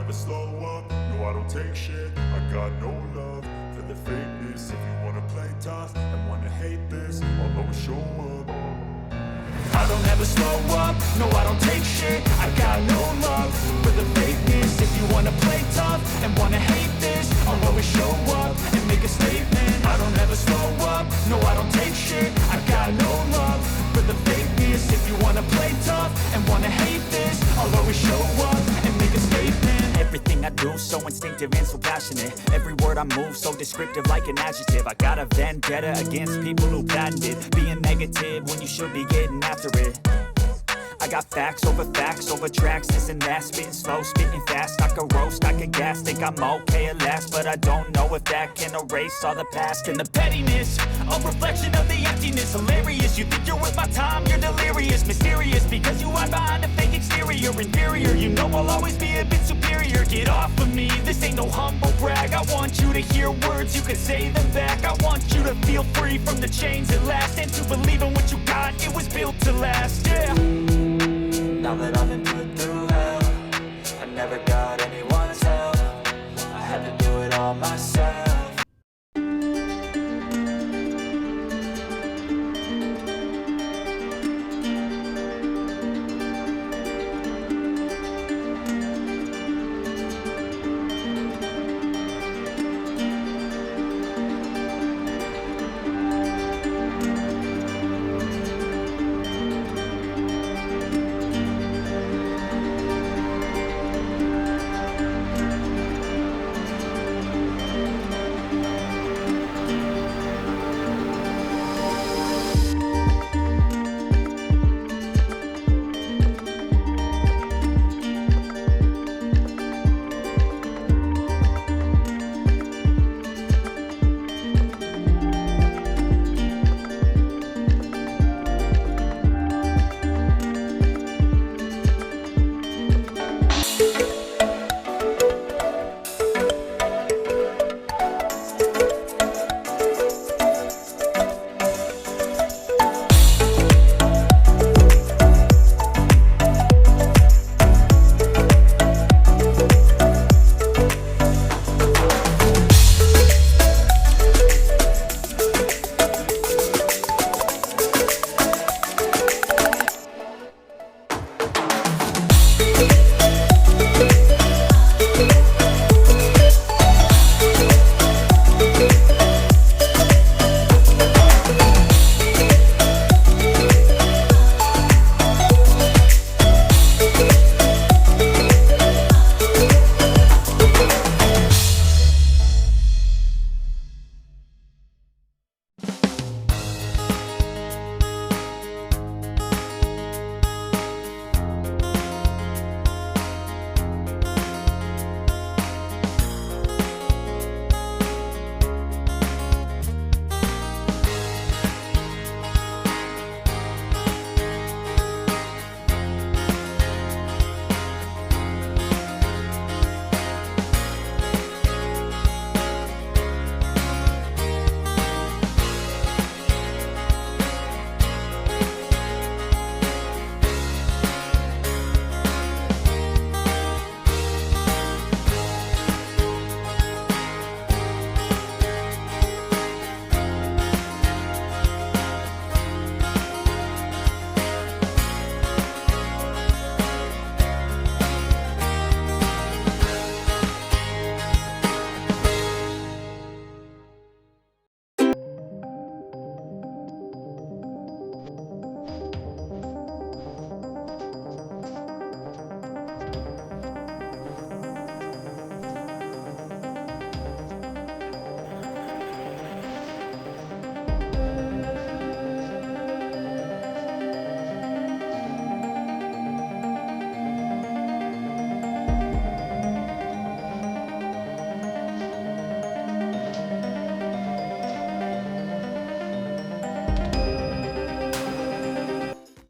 never slow up, no I don't take shit. I got no love for the fakeness. If you wanna play tough and wanna hate this, I'll always show up. I don't ever slow up, no I don't take shit. I got no love for the fakeness. If you wanna play tough and wanna hate this, I'll always show up and make a statement. I don't ever slow up, no I don't take shit. I got no love for the fakeness. If you wanna play tough and wanna hate this, I'll always show up and make a statement. Everything I do so instinctive and so passionate. Every word I move so descriptive like an adjective. I got a vendetta against people who patented being negative when you should be getting after it. I got facts over tracks, this and that. Spitting slow, spitting fast, I could roast, I could gas. Think I'm okay at last, but I don't know if that can erase all the past. And the pettiness, a reflection of the emptiness. Hilarious, you think you're worth my time, you're delirious. Mysterious, because you hide behind a fake exterior. Inferior, you know I'll always be a bit superior. Get off of me, this ain't no humble brag. I want you to hear words, you can say them back. I want you to feel free from the chains at last, and to believe in what you got, it was built to last, yeah.